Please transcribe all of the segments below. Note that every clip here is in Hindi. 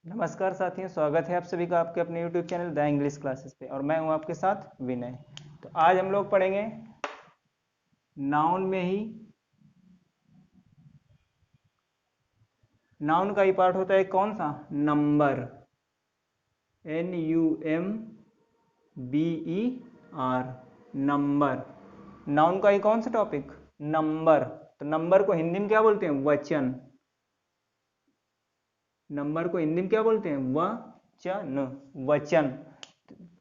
नमस्कार साथियों, स्वागत है आप सभी का आपके अपने YouTube channel the English classes पे। और मैं हूं आपके साथ विनय। तो आज हम लोग पढ़ेंगे नाउन में ही। नाउन का ही पार्ट होता है कौन सा? नंबर। NUMBER, number. नाउन का ही कौन सा टॉपिक? नंबर। तो नंबर को हिंदी में क्या बोलते हैं? वचन। नंबर को हिंदी में क्या बोलते हैं? वचन। वचन,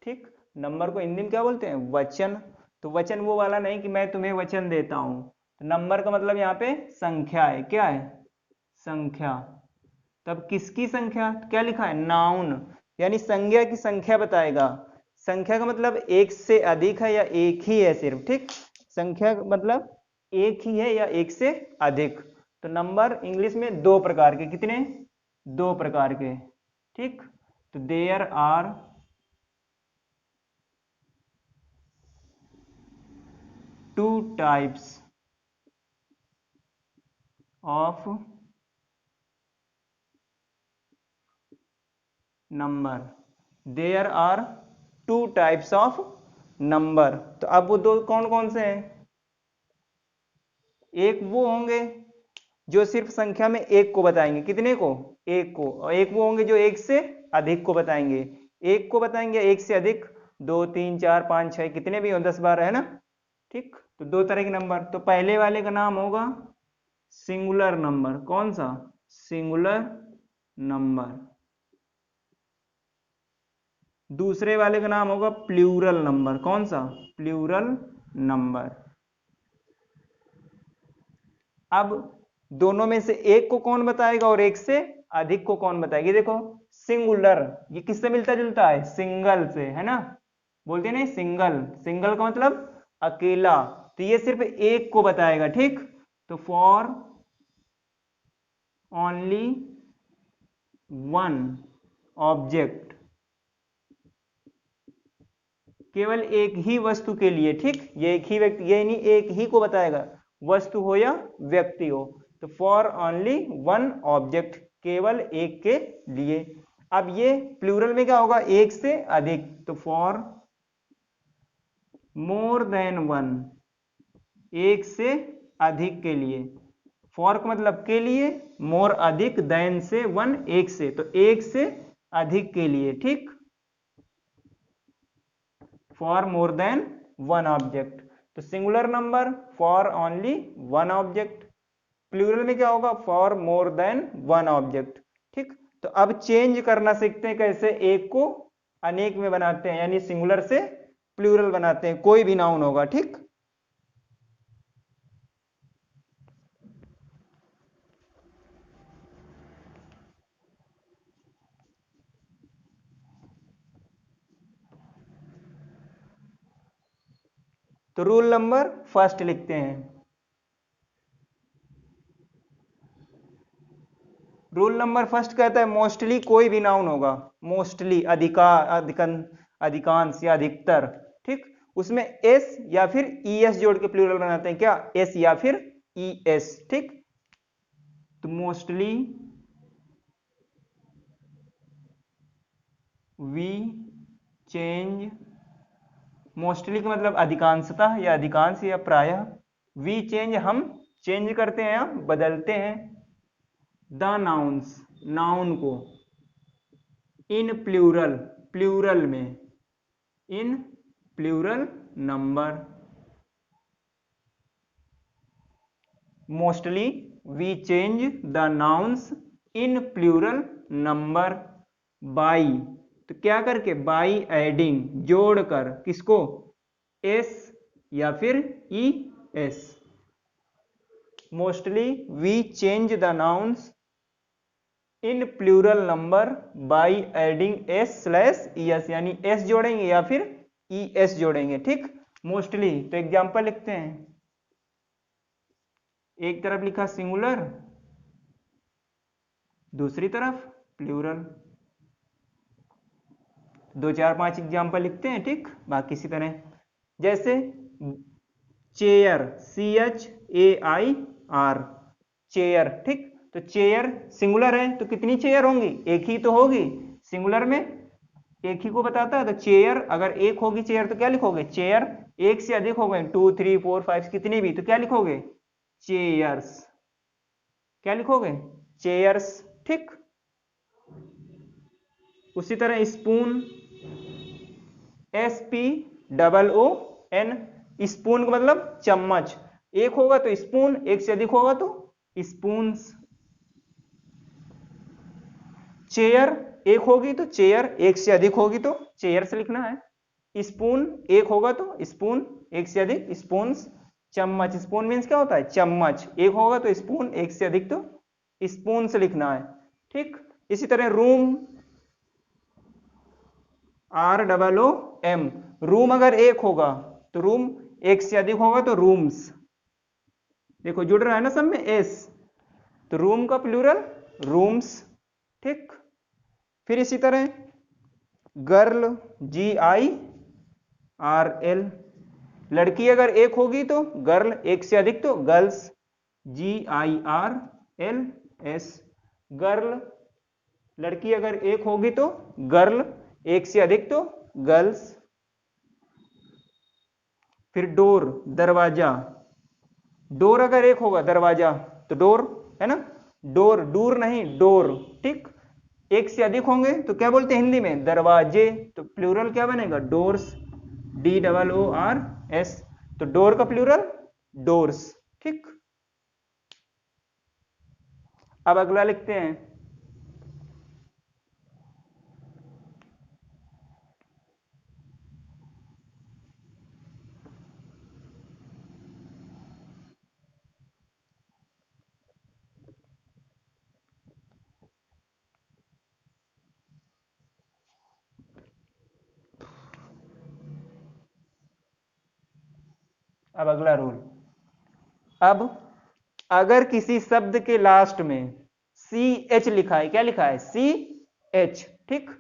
ठीक। नंबर को हिंदी में क्या बोलते हैं? वचन। तो वचन वो वाला नहीं कि मैं तुम्हें वचन देता हूं। तो नंबर का मतलब यहाँ पे संख्या है। क्या है? संख्या। तब किसकी संख्या? क्या लिखा है? नाउन, यानी संज्ञा की संख्या बताएगा। संख्या का मतलब एक से अधिक है या एक ही है सिर्फ, ठीक। संख्या का मतलब एक ही है या एक से अधिक। तो नंबर इंग्लिश में दो प्रकार के। कितने? दो प्रकार के, ठीक। तो there are two types of number. There are two types of number. तो अब वो दो कौन कौन से हैं? एक वो होंगे जो सिर्फ संख्या में एक को बताएंगे। कितने को? एक को। और एक वो होंगे जो एक से अधिक को बताएंगे। एक को बताएंगे, एक से अधिक दो तीन चार पाँच छः कितने भी हो, 10 12 है ना, ठीक। तो दो तरह के नंबर। तो पहले वाले का नाम होगा सिंगुलर नंबर। कौन सा? Singular number. दूसरे वाले का नाम होगा प्लूरल नंबर। कौन सा? Plural number. अब दोनों में से एक को कौन बताएगा और एक से अधिक को कौन बताएगी? देखो, सिंगुलर ये किससे मिलता जुलता है? सिंगल से, है ना। बोलते हैं नहीं, सिंगल। सिंगल का मतलब अकेला। तो ये सिर्फ एक को बताएगा, ठीक। तो फॉर ओनली वन ऑब्जेक्ट, केवल एक ही वस्तु के लिए, ठीक। ये एक ही व्यक्ति, ये नहीं एक ही को बताएगा, वस्तु हो या व्यक्ति हो। तो फॉर ओनली वन ऑब्जेक्ट, केवल एक के लिए। अब ये प्लूरल में क्या होगा? एक से अधिक। तो फॉर मोर देन वन, एक से अधिक के लिए। फॉर का मतलब के लिए, मोर अधिक, देन से, वन एक से, तो एक से अधिक के लिए, ठीक। For more than one object. तो singular number for only one object. Plural में क्या होगा? For more than one object, ठीक। तो अब चेंज करना सीखते हैं कैसे एक को अनेक में बनाते हैं, यानी सिंगुलर से प्लूरल बनाते हैं। कोई भी नाउन होगा, ठीक। तो रूल नंबर फर्स्ट लिखते हैं। रूल नंबर फर्स्ट कहता है मोस्टली कोई भी नाउन होगा, मोस्टली अधिकांश या अधिकतर, ठीक। उसमें एस या फिर ईएस जोड़ के प्लूरल बनाते हैं। क्या? एस या फिर ईएस, ठीक। तो मोस्टली वी चेंज, मोस्टली का मतलब अधिकांशतः या अधिकांश या प्रायः। वी चेंज हम चेंज करते हैं या बदलते हैं। द नाउन्स, नाउन को। इन प्लूरल, प्लूरल में। In plural number. Mostly we change the nouns in plural number by, तो क्या करके? बाई एडिंग, जोड़कर। किसको? एस या फिर E S. Mostly we change the nouns in plural number by adding S slash E S, यानी एस जोड़ेंगे या फिर ई एस जोड़ेंगे, ठीक। मोस्टली। तो एग्जांपल लिखते हैं। एक तरफ लिखा सिंगुलर, दूसरी तरफ प्लूरल। दो चार पांच एग्जांपल लिखते हैं, ठीक। बाकी इसी तरह जैसे चेयर, CHAIR, चेयर, ठीक। तो चेयर सिंगुलर है तो कितनी चेयर होंगी, एक ही तो होगी, सिंगुलर में एक ही को बताता है। तो चेयर अगर एक होगी चेयर तो क्या लिखोगे, चेयर। एक से अधिक हो गए 2 3 4 5 कितनी भी, तो क्या लिखोगे, चेयर्स। क्या लिखोगे, चेयर्स। ठीक। उसी तरह स्पून, SPOON, स्पून का मतलब चम्मच। एक होगा तो स्पून, एक से अधिक होगा तो स्पून्स। चेयर एक होगी तो चेयर, एक से अधिक होगी तो चेयर से लिखना है। स्पून एक होगा तो स्पून, एक से अधिक स्पून्स। चम्मच, स्पून मीन्स क्या होता है, चम्मच। एक होगा तो स्पून, एक से अधिक तो स्पून से लिखना है। ठीक। इसी तरह रूम, ROOM, रूम अगर एक होगा तो रूम, एक से अधिक होगा तो रूम्स। देखो जुड़ रहा है ना सब में एस, तो रूम का प्लूरल रूम्स। ठीक। फिर इसी तरह गर्ल, GIRL, लड़की अगर एक होगी तो गर्ल, एक से अधिक तो गर्ल्स, GIRLS, गर्ल। लड़की अगर एक होगी तो गर्ल, एक से अधिक तो गर्ल्स। फिर डोर, दरवाजा, डोर अगर एक होगा दरवाजा तो डोर, है ना, डोर, दूर नहीं डोर। ठीक। एक से अधिक होंगे तो क्या बोलते हैं हिंदी में, दरवाजे, तो प्लूरल क्या बनेगा, डोर्स, DOORS। तो डोर का प्लूरल डोर्स। ठीक। अब अगला लिखते हैं, अब अगला रूल। अब अगर किसी शब्द के लास्ट में CH लिखा है, क्या लिखा है, CH। ठीक।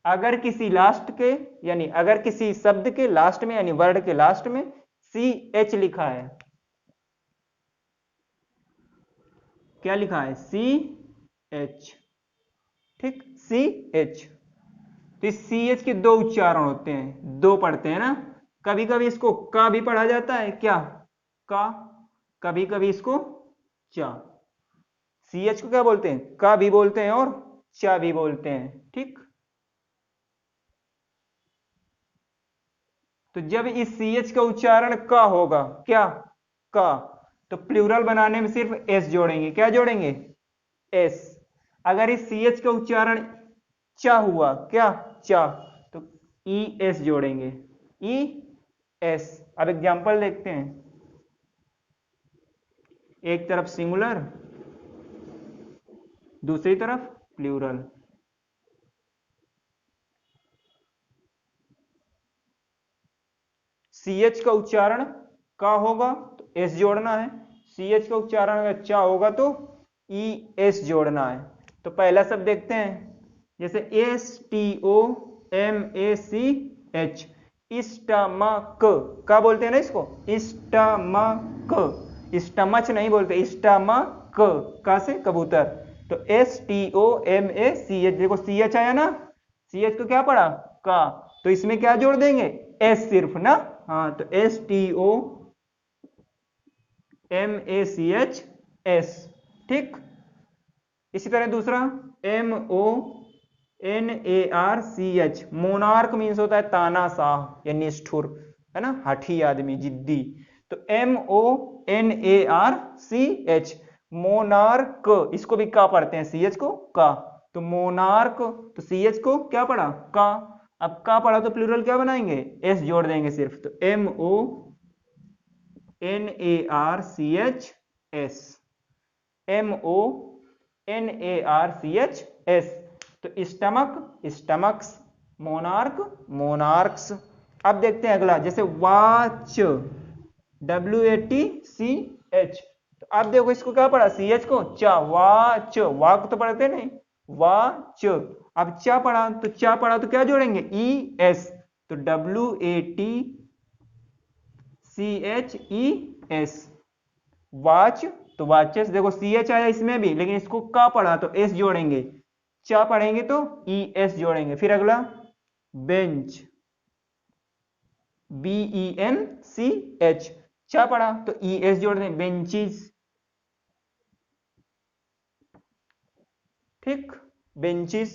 अगर किसी लास्ट के, यानी अगर किसी शब्द के लास्ट में, यानी वर्ड के लास्ट में CH लिखा है, क्या लिखा है, CH। ठीक, CH। तो इस CH के दो उच्चारण होते हैं, दो पढ़ते हैं ना। कभी कभी इसको का भी पढ़ा जाता है, क्या, का। कभी कभी इसको चा। CH को क्या बोलते हैं, का भी बोलते हैं और चा भी बोलते हैं। ठीक। तो जब इस CH का उच्चारण का होगा, क्या, का, तो प्लूरल बनाने में सिर्फ S जोड़ेंगे, क्या जोड़ेंगे, S। अगर इस CH का उच्चारण चा हुआ, क्या, चा, तो ES जोड़ेंगे, ES। अब एग्जांपल देखते हैं, एक तरफ सिंगुलर, दूसरी तरफ प्लूरल। CH का उच्चारण का होगा तो S जोड़ना है, CH का उच्चारण अगर चा होगा तो ES जोड़ना है। तो पहला शब्द देखते हैं, जैसे STOMACH, स्टमक, क्या बोलते हैं ना इसको, स्टमक, स्टमच नहीं बोलते, स्टमक, का से कबूतर। तो STOMACH, देखो CH आया ना, CH को क्या पढ़ा, का, तो इसमें क्या जोड़ देंगे, S सिर्फ ना। हाँ, तो STOMACHS। ठीक। इसी तरह दूसरा MONARCH, मोनार्क मीन्स होता है तानाशाह या निष्ठुर, है ना, हठी आदमी, जिद्दी। तो MONARCH, मोनार्क, इसको भी का पढ़ते हैं, CH को का, तो मोनार्क, तो CH को क्या पढ़ा, का। अब का पढ़ा तो प्लूरल क्या बनाएंगे, S जोड़ देंगे सिर्फ, तो MONARCHS, MONARCHS। तो स्टमक, स्टमक्स, मोनार्क, मोनार्क्स। अब देखते हैं अगला, जैसे वाच, WATCH। तो अब देखो इसको क्या पढ़ा, CH को चा, वाच, वाक तो पढ़ते नहीं, वाच। अब चा पढ़ा तो चा पढ़ा तो क्या जोड़ेंगे, ES, तो WATCHES, वाच, तो वाचस, देखो सी एच आया इसमें भी, लेकिन इसको का पढ़ा तो एस जोड़ेंगे, चा पढ़ेंगे तो ई एस जोड़ेंगे। फिर अगला bench, B E N C H, चा पढ़ा तो ई एस जोड़ दें, बेंचीज। ठीक, बेंचीज।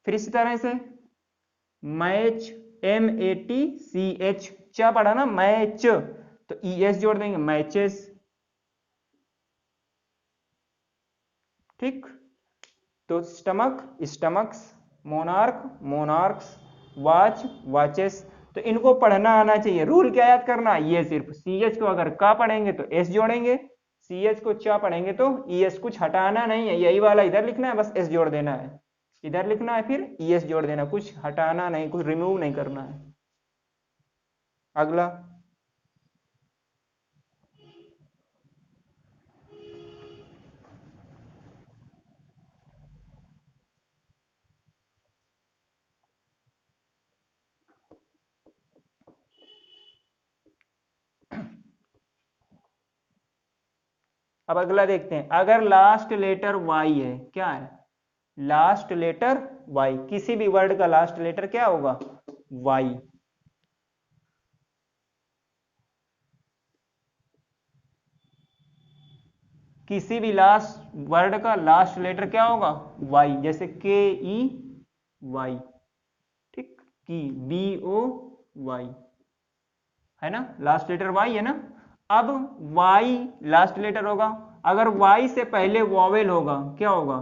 फिर इसी तरह से match, M A T C H, चा पढ़ा ना मैच, तो ई एस जोड़ देंगे, मैचेस। ठीक, तो stomach, stomachs, monarch, monarchs, watch, watches. तो इनको पढ़ना आना चाहिए। रूल क्या याद करना, ये सिर्फ सी एच को अगर का पढ़ेंगे तो एस जोड़ेंगे, सी एच को चा पढ़ेंगे तो ई एस, कुछ हटाना नहीं है, यही वाला इधर लिखना है, बस एस जोड़ देना है, इधर लिखना है फिर ई एस जोड़ देना, कुछ हटाना नहीं, कुछ रिमूव नहीं करना है। अगला अब अगला देखते हैं, अगर लास्ट लेटर वाई है, क्या है लास्ट लेटर वाई, किसी भी वर्ड का लास्ट लेटर क्या होगा, वाई। किसी भी लास्ट वर्ड का लास्ट लेटर क्या होगा, वाई, जैसे के ई वाई। ठीक, की, बी ओ वाई, है ना, लास्ट लेटर वाई है ना। अब वाई लास्ट लेटर होगा, अगर वाई से पहले वॉवेल होगा, क्या होगा,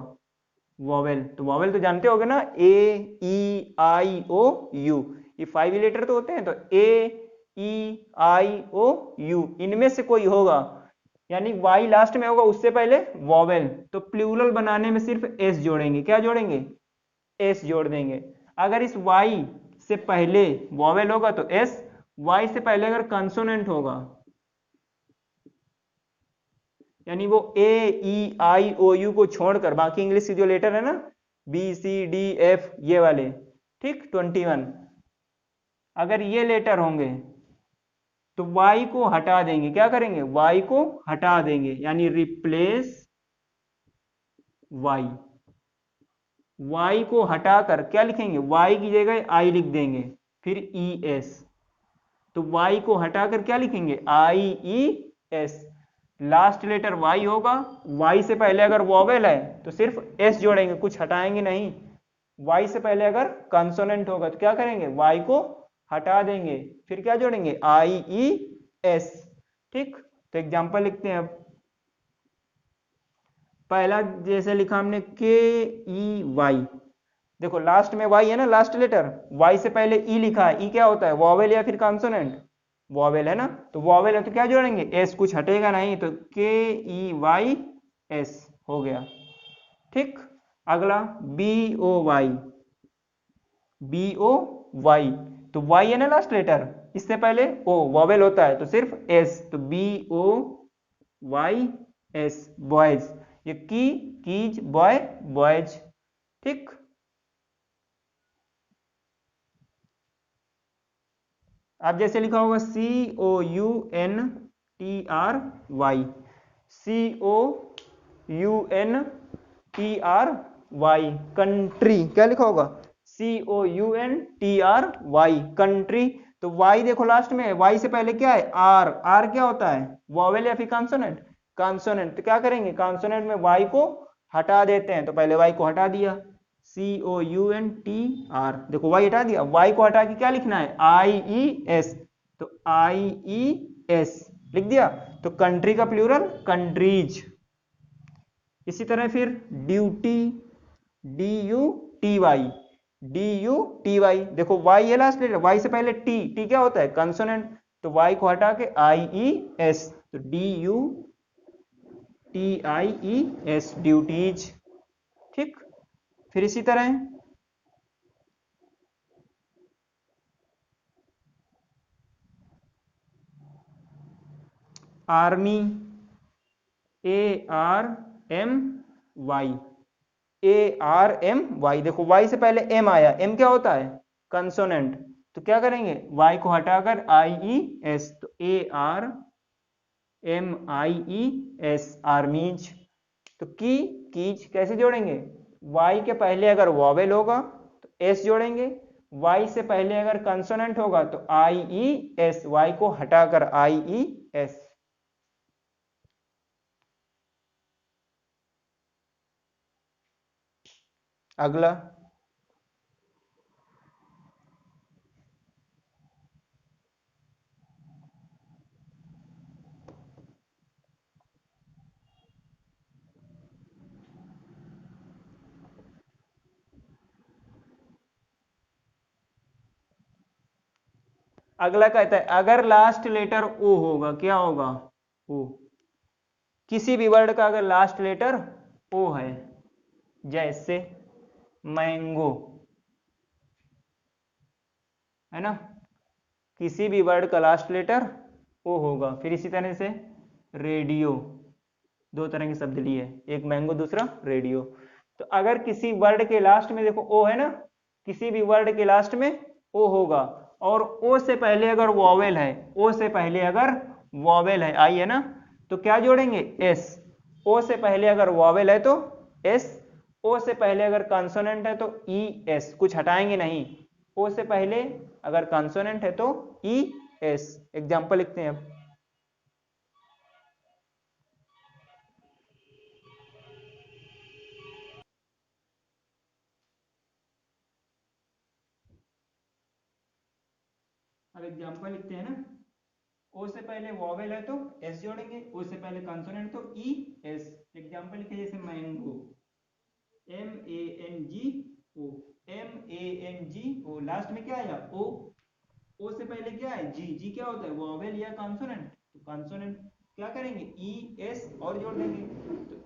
वॉवेल। तो वॉवेल तो जानते होगे ना, ए ई आई ओ यू, ये 5 लेटर तो होते हैं, तो ए ई आई ओ यू, इनमें से कोई होगा, यानी वाई लास्ट में होगा, उससे पहले वॉवेल, तो प्लूरल बनाने में सिर्फ एस जोड़ेंगे, क्या जोड़ेंगे, एस जोड़ देंगे। अगर इस वाई से पहले वॉवेल होगा तो एस, वाई से पहले अगर कंसोनेंट होगा, यानी वो ए ई आई ओ यू को छोड़कर बाकी इंग्लिश की जो लेटर है ना, बी सी डी एफ ये वाले, ठीक 21, अगर ये लेटर होंगे तो y को हटा देंगे, क्या करेंगे, y को हटा देंगे, यानी रिप्लेस y, y को हटाकर क्या लिखेंगे, y की जगह I लिख देंगे, फिर ई एस, तो y को हटाकर क्या लिखेंगे, I E S. Last letter y होगा, y से पहले अगर वॉवेल है तो सिर्फ s जोड़ेंगे, कुछ हटाएंगे नहीं। y से पहले अगर कंसोनेंट होगा तो क्या करेंगे, y को हटा देंगे, फिर क्या जोड़ेंगे, आई ई एस। ठीक, तो एग्जांपल लिखते हैं अब। पहला जैसे लिखा हमने के ई वाई, देखो लास्ट में वाई है ना, लास्ट लेटर, वाई से पहले ई लिखा है, ई क्या होता है, वॉवेल या फिर कॉन्सोनेंट, वॉवेल है ना, तो वॉवेल है तो क्या जोड़ेंगे, एस, कुछ हटेगा नहीं, तो के ई वाई एस हो गया। ठीक, अगला बी ओ वाई, बी ओ वाई, तो वाई है ना लास्ट लेटर, इससे पहले ओ वॉवेल होता है तो सिर्फ एस, तो बी ओ वाई एस, बॉयज, ये कीज, बॉय, बॉयज। ठीक, अब जैसे लिखा होगा C O U N T R Y, C O U N T R Y, country, क्या लिखा होगा, C O U N T R Y, country. तो वाई देखो लास्ट में है, वाई से पहले क्या है, आर, आर क्या होता है, वॉवेल या फिर कॉन्सोनेंट, कॉन्सोनेंट, तो क्या करेंगे, कॉन्सोनेंट में वाई को हटा देते हैं, तो पहले वाई को हटा दिया, सी O U N T are, देखो वाई हटा दिया, वाई को हटा के क्या लिखना है, आई ई एस, तो आई ई एस लिख दिया, तो कंट्री का प्लूरल कंट्रीज। इसी तरह फिर duty, D U T Y, D U T Y, देखो वाई है लास्ट लेटर, वाई से पहले टी, टी क्या होता है, कंसोनेंट, तो वाई को हटा के आई ई एस, तो D U T I E S, duties. ठीक, फिर इसी तरह army, A R M Y, A R M Y, देखो वाई से पहले एम आया, एम क्या होता है, कंसोनेंट, तो क्या करेंगे, वाई को हटाकर आई ई एस, तो ए आर MIES, आर्मीज। तो कीज कैसे जोड़ेंगे? वाई के पहले अगर वॉवेल होगा तो एस जोड़ेंगे, वाई से पहले अगर कंसोनेंट होगा तो IES, वाई को हटाकर IES। अगला अगला कहता है अगर लास्ट लेटर ओ होगा, क्या होगा? ओ। किसी भी वर्ड का अगर लास्ट लेटर ओ है, जैसे मैंगो, है ना, किसी भी वर्ड का लास्ट लेटर ओ होगा। फिर इसी तरह से रेडियो, दो तरह के शब्द लिए, एक मैंगो दूसरा रेडियो। तो अगर किसी वर्ड के लास्ट में देखो ओ है ना, किसी भी वर्ड के लास्ट में ओ होगा, और ओ से पहले अगर वॉवेल है, ओ से पहले अगर वॉवेल है, आई है ना, तो क्या जोड़ेंगे? एस। ओ से पहले अगर वॉवेल है तो एस, ओ से पहले अगर कंसोनेंट है तो ई एस, कुछ हटाएंगे नहीं। ओ से पहले अगर कंसोनेंट है तो ई एस। एग्जाम्पल लिखते हैं अब एग्जाम्पल लिखते हैं ना, ओ से पहले वॉवेल है तो एस जोड़ेंगे, ओ से पहले कंसोनेंट तो ई एस। एग्जाम्पल लिखे जैसे मैंगो, MANGO, MANGO, लास्ट में क्या आया? ओ। ओ से पहले क्या है? जी। जी क्या होता है? वॉवेल या कंसोनेंट? तो कंसोनेंट क्या करेंगे? ई एस और जोड़ देंगे, तो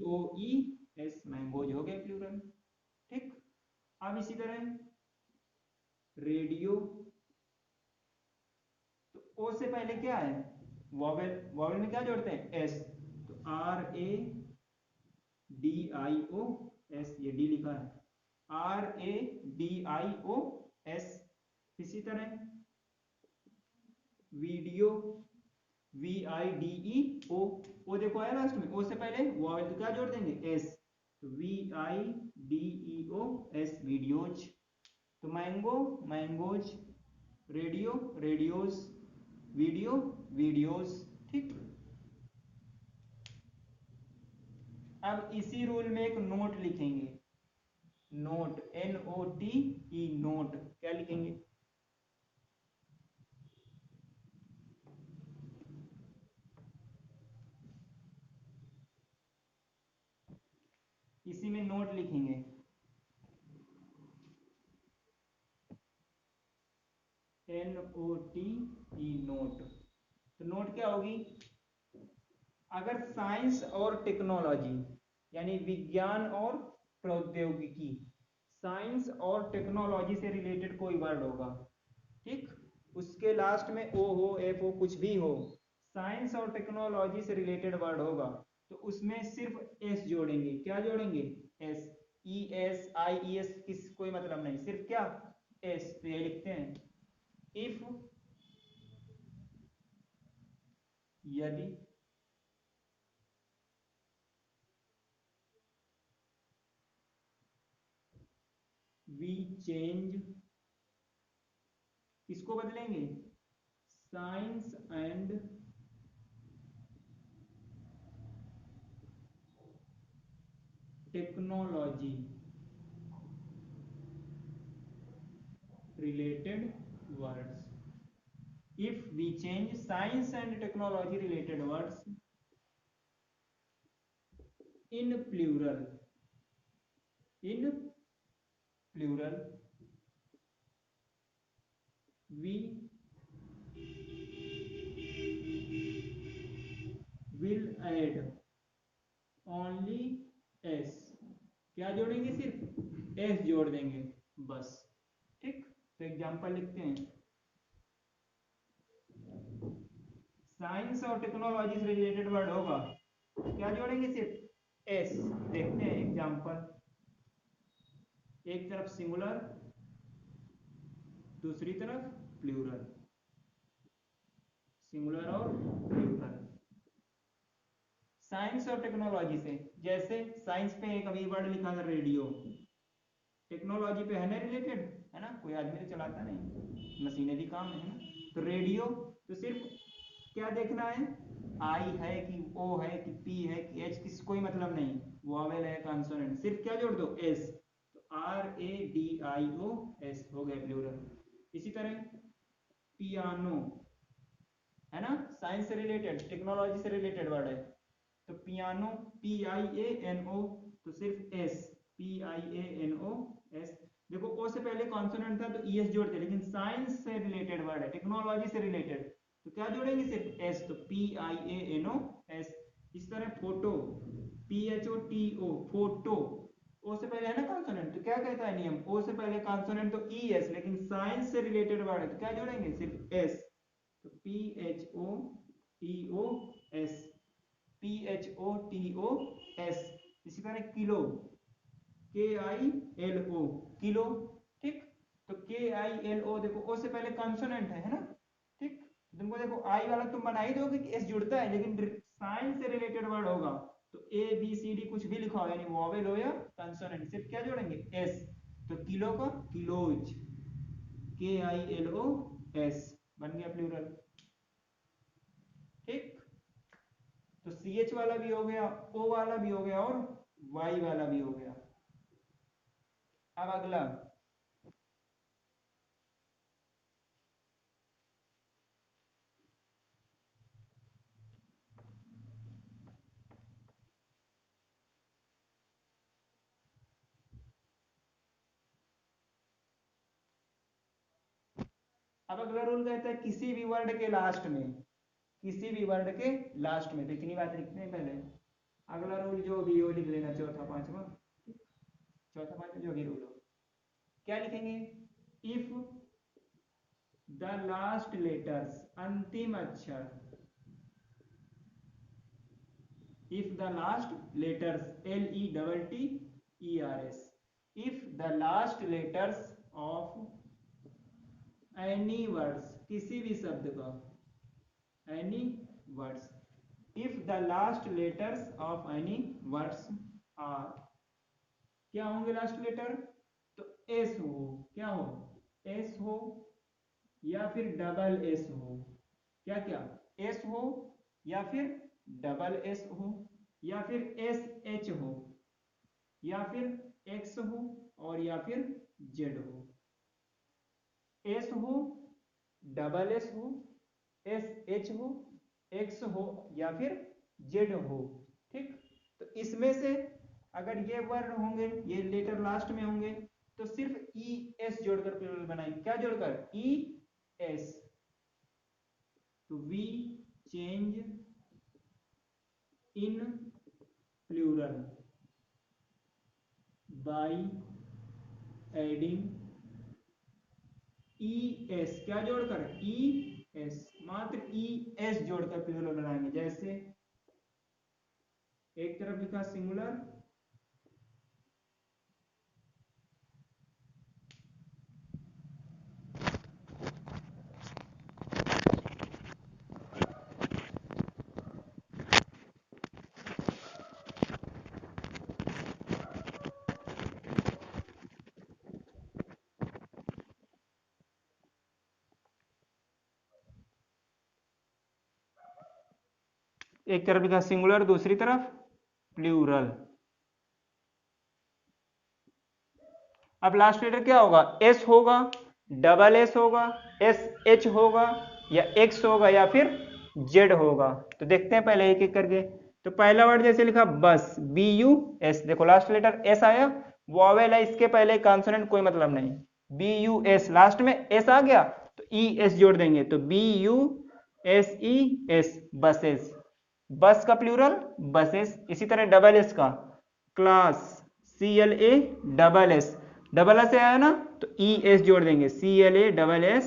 MANGOES, मैंगोज हो गए प्लूरल। ठीक। अब इसी तरह रेडियो, तो ओ से पहले क्या है? वॉवेल, वॉवेल में क्या जोड़ते हैं? एस, तो RADIOS, ये डी लिखा है, RADIOS। इसी तरह वीडियो, VIDEO, ओ देखो आया लास्ट में, ओ से पहले वॉवेल तो क्या जोड़ देंगे? एस, तो VIDEOS, वीडियोज। तो mango mangoes, radio radios, video videos. ठीक। अब इसी रूल में एक नोट लिखेंगे, नोट, NOTE, नोट। क्या लिखेंगे? इसी में नोट लिखेंगे, NOTE, नोट। तो नोट क्या होगी? अगर साइंस और टेक्नोलॉजी, यानी विज्ञान और प्रौद्योगिकी, साइंस और टेक्नोलॉजी से रिलेटेड कोई वर्ड होगा, ठीक, उसके लास्ट में ओ हो, एफ हो, कुछ भी हो, साइंस और टेक्नोलॉजी से रिलेटेड वर्ड होगा, तो उसमें सिर्फ एस जोड़ेंगे। क्या जोड़ेंगे? एस। ES, IES किस कोई मतलब नहीं, सिर्फ क्या? एस। तो ये लिखते हैं, इफ, यदि, वी चेंज, किसको बदलेंगे? Science and technology related words. If we change science and technology related words in plural, in plural, we will add only s। क्या जोड़ेंगे? सिर्फ s जोड़ देंगे बस। ठीक। तो एग्जांपल लिखते हैं, साइंस और टेक्नोलॉजी से रिलेटेड वर्ड होगा, क्या जोड़ेंगे? सिर्फ एस। देखते हैं एग्जांपल, एक तरफ सिंगुलर, दूसरी तरफ प्लूरल। सिंगुलर और प्लूरल। साइंस और टेक्नोलॉजी से, जैसे साइंस पे एक अभी वर्ड लिखा था रेडियो, टेक्नोलॉजी पे है ना रिलेटेड, है ना, कोई आदमी तो चलाता नहीं, मशीनरी काम है ना। तो रेडियो, तो सिर्फ क्या देखना है, आई है कि ओ है कि पी है कि एच, किस कोई मतलब नहीं, वोवेल है कॉन्सोनेंट, सिर्फ क्या जोड़ दो, एस, तो RADIO एस हो गया प्लूरल। इसी तरह पियानो, है ना, साइंस से रिलेटेड, टेक्नोलॉजी से रिलेटेड वर्ड है, तो पियानो PIANO, तो सिर्फ एस, PIANO एस। देखो ओ से पहले कॉन्सोनेंट था तो ES जोड़ते, लेकिन साइंस से रिलेटेड वर्ड है, टेक्नोलॉजी से रिलेटेड, तो क्या जोड़ेंगे, सिर्फ एस, तो PIANO एस। इस तरह फोटो, PHOTO, फोटो, ओ से पहले है ना कॉन्सोनेंट, तो क्या कहता है नियम, ओ से पहले कॉन्सोनेंट तो ES, लेकिन साइंस से रिलेटेड वर्ड है तो क्या जोड़ेंगे, सिर्फ एस, तो PHOTOS, PHOTOS। इसी तरह किलो, KILO, किलो, ठीक। तो KILO, देखो ओ से पहले कॉन्सोनेंट है ना, ठीक, तुमको देखो आई वाला तुम बना ही दोगे कि एस जुड़ता है, लेकिन साइंस से रिलेटेड वर्ड होगा तो ABCD कुछ भी लिखा हो, यानी वोवेल हो या कॉन्सोनेंट, सिर्फ क्या जोड़ेंगे, एस, तो किलो का किलोज, KILOS बन गया प्लूरल, ठीक। तो CH वाला भी हो गया, O वाला भी हो गया और Y वाला भी हो गया। अब अगला, अब अगला रूल कहता है किसी भी वर्ड के लास्ट में, किसी भी वर्ड के लास्ट में, तो इतनी बात लिखते हैं पहले, अगला रूल जो भी हो लिख लेना, चौथा पांचवा, चौथा पांचवा जो भी रूल हो, क्या लिखेंगे, इफ द लास्ट लेटर्स, अंतिम अक्षर, if the last letters, LETTERS, if the last letters of any words, किसी भी शब्द का, any words, if the last letters of any words are, क्या होंगे लास्ट लेटर, तो एस हो, क्या हो, एस हो, या फिर डबल एस हो, क्या क्या, एस हो, या फिर डबल एस हो, या फिर SH हो, या फिर एक्स हो, और या फिर जेड हो, एस हो, डबल एस हो, SH हो, एक्स हो, या फिर जेड हो, ठीक। तो इसमें से अगर ये वर्ड होंगे, ये लेटर लास्ट में होंगे, तो सिर्फ ES जोड़कर प्लूरल बनाएंगे, क्या जोड़कर, ES, तो we change in plural by adding ES, क्या जोड़कर, ES, मात्र ES जोड़कर प्लूरल बनाएंगे। जैसे एक तरफ लिखा सिंगुलर, एक तरफ लिखा सिंगुलर, दूसरी तरफ प्लूरल। अब लास्ट लेटर क्या होगा, एस होगा, डबल एस होगा, SH होगा, या एक्स होगा, या फिर जेड होगा। तो देखते हैं पहले एक एक करके। तो पहला वर्ड जैसे लिखा बस, BUS, देखो लास्ट लेटर एस आया, वॉवेल है, इसके पहले कॉन्सोनेंट कोई मतलब नहीं, BUS, लास्ट में एस आ गया तो ES जोड़ देंगे, तो BUSES, बसेस, बस का प्लूरल बसेस। इसी तरह डबल एस का class, CLA double S, double S आया ना तो ES जोड़ देंगे, CLA डबल एस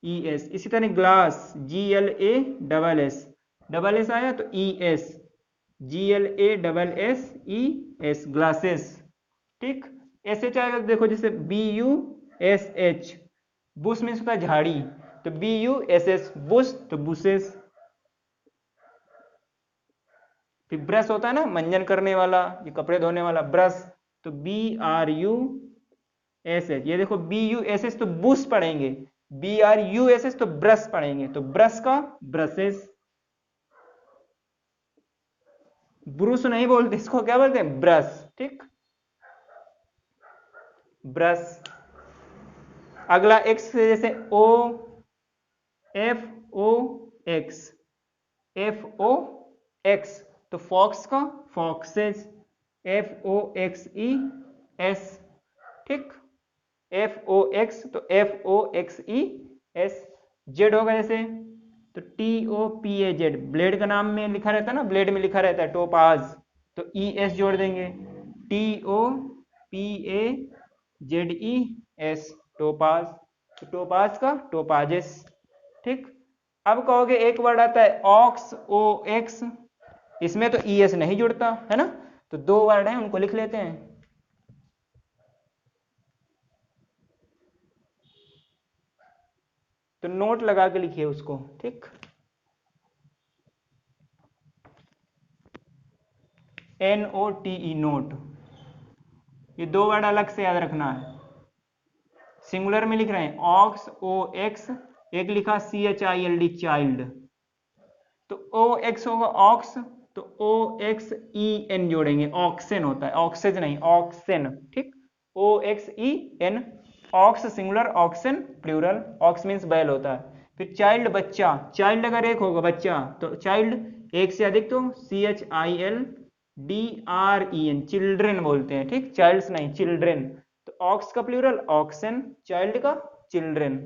ES। इसी तरह ग्लास, GLA डबल एस आया तो ES, GLA double S ES, glasses, ठीक। SH आएगा तो देखो जैसे BUSH, बुश मीन्स होता है झाड़ी, तो BUSS बुश, तो बुशेस। फिर ब्रश होता है ना मंजन करने वाला, ये कपड़े धोने वाला ब्रश, तो BRUSS। ये देखो BUSS तो बुश पढ़ेंगे, BRUSS तो ब्रश पढ़ेंगे, तो ब्रश का ब्रशेस। ब्रुश नहीं बोलते, इसको क्या बोलते हैं, ब्रश। ठीक, ब्रश। अगला एक्स जैसे FOX, तो फॉक्स का फॉक्सेस, FOXES। ठीक, FOX तो FOXES। जेड होगा जैसे, तो TOPAZ, ब्लेड का नाम में लिखा रहता है ना, ब्लेड में लिखा रहता है टोपाज, तो ES जोड़ देंगे, TOPAZES, टोपाज, तो टोपाज का टोपाजेस। ठीक, अब कहोगे एक वर्ड आता है OX, इसमें तो ES नहीं जुड़ता है ना, तो दो वर्ड हैं उनको लिख लेते हैं। तो नोट लगा के लिखिए उसको। ठीक, NOTE, नोट। ये दो वर्ड अलग से याद रखना है, सिंगुलर में लिख रहे हैं OX, एक लिखा CHILD, चाइल्ड, तो OX होगा ऑक्स, तो OXEN जोड़ेंगे, ऑक्सेन होता है, ऑक्सेज नहीं, ऑक्सेन। ठीक, OXEN, ox singular, oxen plural, ox means बैल होता है। फिर चाइल्ड बच्चा, चाइल्ड अगर एक होगा बच्चा, तो चाइल्ड एक से अधिक तो CHILDREN, चिल्ड्रेन बोलते हैं। ठीक, चाइल्ड्स नहीं, चिल्ड्रेन, तो ऑक्स का प्लूरल ऑक्सेन, चाइल्ड का चिल्ड्रेन।